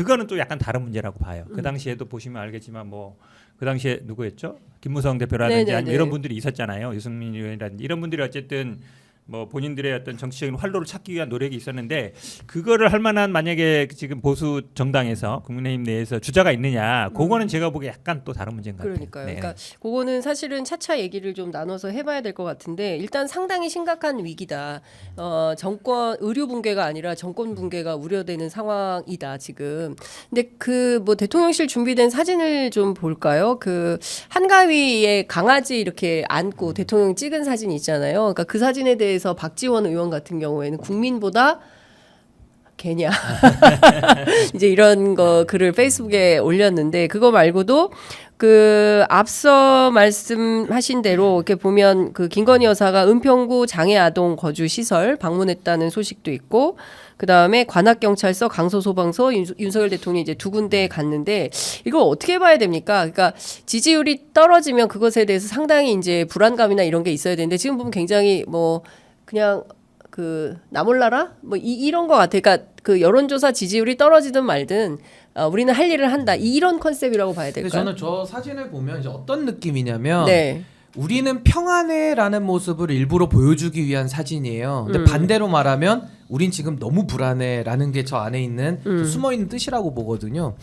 그거는 또 약간 다른 문제라고 봐요. 그 당시에도 보시면 알겠지만 뭐 그 당시에 누구였죠? 김무성 대표라든지 네네네. 아니면 이런 분들이 있었잖아요. 유승민 의원이라든지 이런 분들이 어쨌든 뭐 본인들의 어떤 정치적인 활로를 찾기 위한 노력이 있었는데 그거를 할 만한 만약에 지금 보수 정당에서 국민의힘 내에서 주자가 있느냐 그거는 제가 보기에 약간 또 다른 문제인 것 같아요. 그러니까요. 네. 그러니까 그거는 사실은 차차 얘기를 좀 나눠서 해봐야 될 것 같은데 일단 상당히 심각한 위기다. 정권 의료 붕괴가 아니라 정권 붕괴가 우려되는 상황이다 지금. 근데 그 뭐 대통령실 준비된 사진을 좀 볼까요? 그 한가위에 강아지 이렇게 안고 대통령 찍은 사진 있잖아요. 그러니까 그 사진에 대해서 박지원 의원 같은 경우에는 국민보다 개냐 이제 이런 거 글을 페이스북에 올렸는데 그거 말고도 그 앞서 말씀하신 대로 이렇게 보면 그 김건희 여사가 은평구 장애아동 거주 시설 방문했다는 소식도 있고 그 다음에 관악경찰서, 강서소방서, 윤석열 대통령이 이제 두 군데 갔는데 이걸 어떻게 봐야 됩니까? 그러니까 지지율이 떨어지면 그것에 대해서 상당히 이제 불안감이나 이런 게 있어야 되는데 지금 보면 굉장히 뭐 그냥 그 나몰라라 뭐 이런 거 같아. 그러니까 그 여론조사 지지율이 떨어지든 말든 우리는 할 일을 한다. 이런 컨셉이라고 봐야 될까요? 저는 저 사진을 보면 이제 어떤 느낌이냐면 네. 우리는 평안해라는 모습을 일부러 보여주기 위한 사진이에요. 근데 반대로 말하면 우린 지금 너무 불안해라는 게 저 안에 있는 숨어 있는 뜻이라고 보거든요.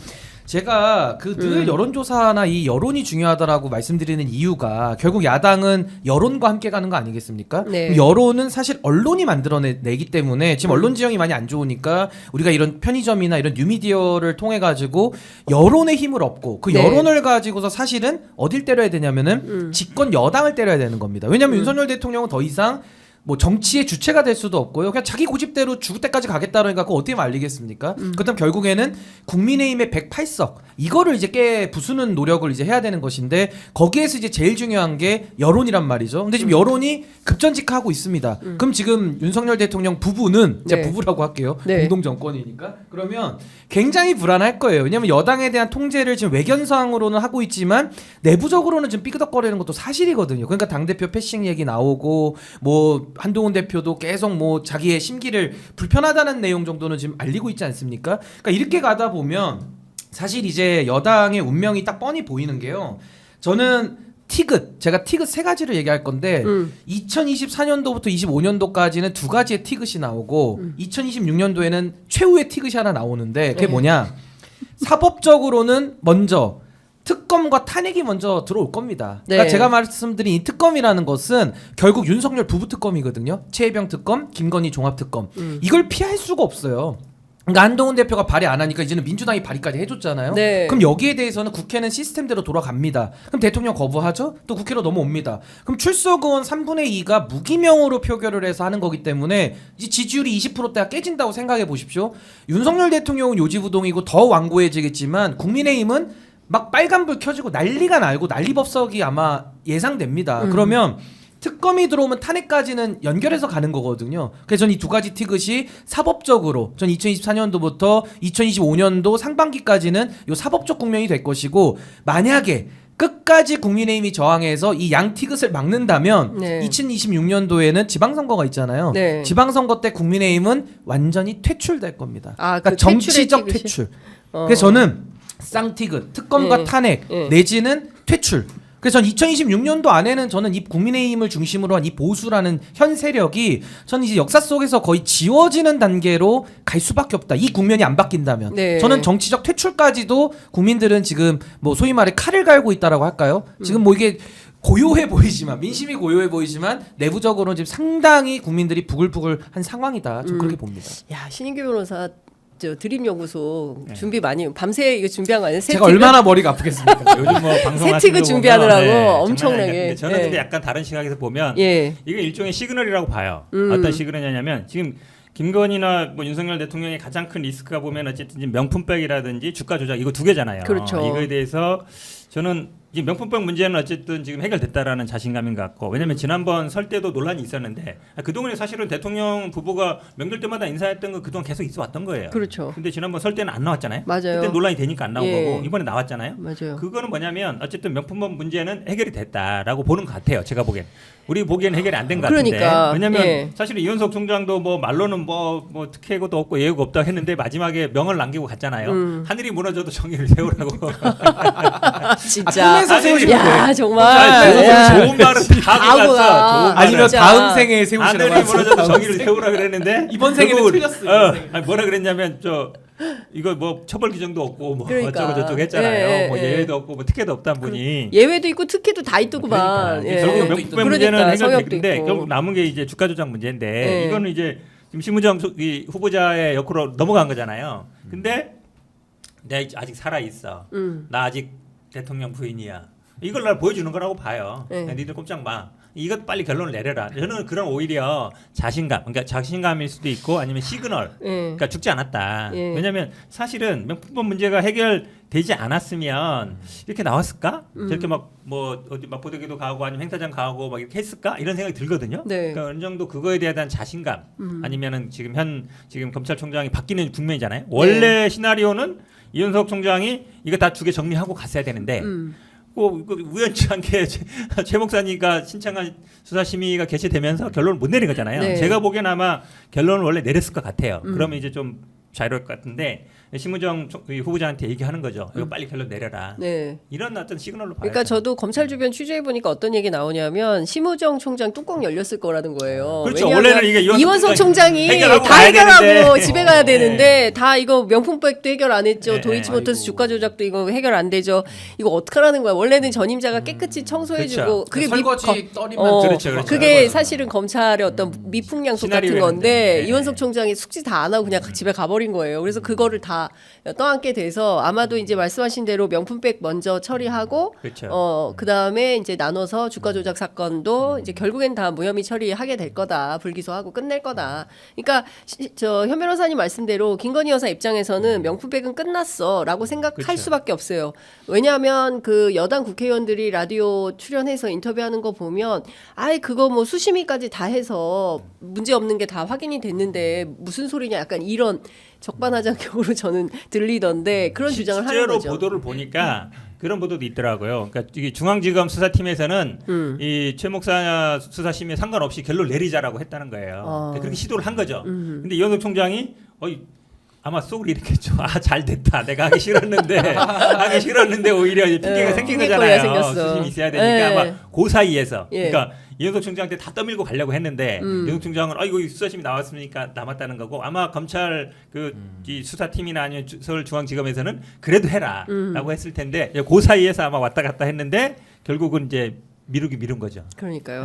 제가 그 늘 여론조사나 이 여론이 중요하다라고 말씀드리는 이유가 결국 야당은 여론과 함께 가는 거 아니겠습니까? 네. 여론은 사실 언론이 만들어내기 때문에 지금 언론 지형이 많이 안 좋으니까 우리가 이런 편의점이나 이런 뉴미디어를 통해 가지고 여론의 힘을 얻고 그 네. 여론을 가지고서 사실은 어딜 때려야 되냐면은 집권 여당을 때려야 되는 겁니다. 왜냐하면 윤석열 대통령은 더 이상 뭐 정치의 주체가 될 수도 없고요. 그냥 자기 고집대로 죽을 때까지 가겠다니까 그거 어떻게 말리겠습니까? 그렇다면 결국에는 국민의힘의 108석 이거를 이제 깨 부수는 노력을 이제 해야 되는 것인데 거기에서 이제 제일 중요한 게 여론이란 말이죠. 근데 지금 여론이 급전직하고 있습니다. 그럼 지금 윤석열 대통령 부부는 네. 제가 부부라고 할게요. 네. 공동 정권이니까 그러면 굉장히 불안할 거예요. 왜냐하면 여당에 대한 통제를 지금 외견상으로는 하고 있지만 내부적으로는 지금 삐그덕거리는 것도 사실이거든요. 그러니까 당대표 패싱 얘기 나오고 뭐 한동훈 대표도 계속 뭐 자기의 심기를 불편하다는 내용 정도는 지금 알리고 있지 않습니까? 그러니까 이렇게 가다 보면 사실 이제 여당의 운명이 딱 뻔히 보이는 게요. 저는 제가 티귿 세 가지를 얘기할 건데 2024년도부터 25년도까지는 두 가지의 티귿이 나오고 2026년도에는 최후의 티귿이 하나 나오는데 그게 뭐냐? 사법적으로는 먼저 특검과 탄핵이 먼저 들어올 겁니다. 그러니까 네. 제가 말씀드린 이 특검이라는 것은 결국 윤석열 부부 특검이거든요. 최혜병 특검, 김건희 종합 특검. 이걸 피할 수가 없어요. 그러니까 한동훈 대표가 발의 안 하니까 이제는 민주당이 발의까지 해줬잖아요. 네. 그럼 여기에 대해서는 국회는 시스템대로 돌아갑니다. 그럼 대통령 거부하죠? 또 국회로 넘어옵니다. 그럼 출석 의원 3분의 2가 무기명으로 표결을 해서 하는 거기 때문에 이제 지지율이 20%대가 깨진다고 생각해 보십시오. 윤석열 대통령은 요지부동이고 더 완고해지겠지만 국민의힘은 막 빨간불 켜지고 난리가 나고 난리법석이 아마 예상됩니다. 그러면 특검이 들어오면 탄핵까지는 연결해서 가는 거거든요. 그래서 전 이 두 가지 티귿이 사법적으로 전 2024년도부터 2025년도 상반기까지는 요 사법적 국면이 될 것이고 만약에 끝까지 국민의힘이 저항해서 이 양 티귿을 막는다면 네. 2026년도에는 지방선거가 있잖아요. 네. 지방선거 때 국민의힘은 완전히 퇴출될 겁니다. 아, 그러니까 그 정치적 퇴출의 퇴출. 그래서 저는 쌍티귿, 특검과 예. 탄핵 예. 내지는 퇴출. 그래서 전 2026년도 안에는 저는 이 국민의힘을 중심으로 한 이 보수라는 현 세력이 저는 이제 역사 속에서 거의 지워지는 단계로 갈 수밖에 없다. 이 국면이 안 바뀐다면. 네. 저는 정치적 퇴출까지도 국민들은 지금 뭐 소위 말해 칼을 갈고 있다라고 할까요? 지금 뭐 이게 고요해 보이지만 민심이 고요해 보이지만 내부적으로는 지금 상당히 국민들이 부글부글한 상황이다. 좀 그렇게 봅니다. 야 신인규 변호사 저 드림연구소 준비 많이 밤새 이거 준비한 거 아니에요? 제가 얼마나 머리가 아프겠습니까? 요즘 뭐 방송하시는 세틱을 거 준비하느라고 보면, 엄청나게. 근데 저는 예. 근데 약간 다른 시각에서 보면 예. 이게 일종의 시그널이라고 봐요. 어떤 시그널이냐면 지금 김건희나 뭐 윤석열 대통령의 가장 큰 리스크가 보면 어쨌든 명품백이라든지 주가 조작 이거 두 개잖아요. 그렇죠. 이거에 대해서 저는 이제 명품백 문제는 어쨌든 지금 해결됐다라는 자신감인 것 같고 왜냐하면 지난번 설 때도 논란이 있었는데 그동안에 사실은 대통령 부부가 명절 때마다 인사했던 거 그동안 계속 있어 왔던 거예요. 그렇죠. 근데 지난번 설 때는 안 나왔잖아요. 맞아요. 그때 논란이 되니까 안 나온 예. 거고 이번에 나왔잖아요. 맞아요. 그거는 뭐냐면 어쨌든 명품법 문제는 해결이 됐다라고 보는 것 같아요. 제가 보기엔. 우리 보기에는 해결이 안 된 것 같은데. 그러니까, 왜냐하면 예. 사실은 이현석 총장도 뭐 말로는 뭐 특혜고도 없고 예우가 없다 했는데 마지막에 명을 남기고 갔잖아요. 하늘이 무너져도 정의를 세우라고. 진짜. 꿈에서 세우시면 야 돼. 정말. 그래서 야. 좋은 말은 다 하고 하고 가. 갔어. 좋은 아니면 진짜. 다음 생에 세우시라고 하늘이 하죠. 무너져도 다음 정의를 생에. 세우라 그랬는데 이번 생에는 결국은, 틀렸어요, 이번 생에는. 아니, 뭐라 그랬냐면 이거 뭐 처벌 규정도 없고 뭐 그러니까. 어쩌고 저쩌고 했잖아요. 예, 뭐 예. 예외도 없고 뭐 특혜도 없다는 분이. 예외도 있고 특혜도 다 있더구만. 그러니까. 예. 결국 성역도 명품백 있던데. 문제는 그러니까, 성역도 해결됐는데 있고. 결국 남은 게 이제 주가 조작 문제인데 예. 이거는 이제 지금 심우정 이 후보자의 역으로 넘어간 거잖아요. 근데 내가 아직 살아 있어. 나 아직 대통령 부인이야. 이걸 날 보여주는 거라고 봐요. 네. 니들 꼼짝 마. 이것 빨리 결론을 내려라. 저는 그런 오히려 자신감, 그러니까 자신감일 수도 있고 아니면 시그널. 예. 그러니까 죽지 않았다. 예. 왜냐하면 사실은 명품법 문제가 해결되지 않았으면 이렇게 나왔을까? 저렇게 막 뭐 어디 막 보도기도 가고 아니면 행사장 가고 막 이렇게 했을까? 이런 생각이 들거든요. 네. 그러니까 어느 정도 그거에 대한 자신감 아니면은 지금 검찰총장이 바뀌는 국면이잖아요. 원래 시나리오는 이현석 총장이 이거 다 두 개 정리하고 갔어야 되는데. 그 우연치 않게 최 목사님과 신청한 수사심의가 개시되면서 결론을 못 내린 거잖아요. 네. 제가 보기엔 아마 결론을 원래 내렸을 것 같아요. 그러면 이제 좀 자유로울 것 같은데 심우정 후보자한테 얘기하는 거죠. 이거 빨리 결론 내려라. 네. 이런 어떤 시그널로 봐요. 그러니까 저도 검찰 주변 취재해 보니까 어떤 얘기 나오냐면 심우정 총장 뚜껑 열렸을 거라는 거예요. 그렇죠. 왜냐하면 원래는 이게 이원석 총장이 해결하고 다 가야 해결하고 되는데. 집에 가야 네. 되는데 다 이거 명품백도 해결 안 했죠. 네. 도이치모터스 아이고. 주가 조작도 이거 해결 안 되죠. 이거 어떡하라는 거야. 원래는 전임자가 깨끗이 청소해주고 그렇죠. 그게 설거지 떨이면 그렇죠, 그렇죠. 그게 사실은 검찰의 어떤 미풍양속 같은 시나리오였는데. 건데 네. 이원석 총장이 숙지 다 안 하고 그냥 집에 가버린 거예요. 그래서 그거를 다 떠안게 돼서 아마도 이제 말씀하신 대로 명품백 먼저 처리하고 그렇죠. 그 다음에 이제 나눠서 주가 조작 사건도 이제 결국엔 다 무혐의 처리하게 될 거다. 불기소하고 끝낼 거다. 그러니까 현 변호사님 말씀대로 김건희 여사 입장에서는 명품백은 끝났어라고 생각할 그렇죠. 수밖에 없어요. 왜냐하면 그 여당 국회의원들이 라디오 출연해서 인터뷰하는 거 보면 아이 그거 뭐 수심위까지 다 해서 문제 없는 게 다 확인이 됐는데 무슨 소리냐 약간 이런 적반하장격으로 저는 들리던데 그런 주장을 하는 실제로 거죠. 보도를 보니까 그런 보도도 있더라고요. 그러니까 이게 중앙지검 수사팀에서는 이 최 목사 수사심에 상관없이 결론을 내리자라고 했다는 거예요. 그렇게 시도를 한 거죠. 근데 이현석 총장이 아마 속을 이렇겠죠. 잘 됐다. 내가 하기 싫었는데 오히려 이제 핑계가 생긴 핑계거리가 거잖아요. 생겼어. 수심이 있어야 되니까 예. 아마 그 사이에서 예. 그러니까 이현석 총장한테 다 떠밀고 가려고 했는데 이현석 총장은 이거 수사심이 나왔으니까 남았다는 거고 아마 검찰 이 수사팀이나 아니면 서울중앙지검에서는 그래도 해라라고 했을 텐데 그 사이에서 아마 왔다 갔다 했는데 결국은 이제 미룬 거죠. 그러니까요.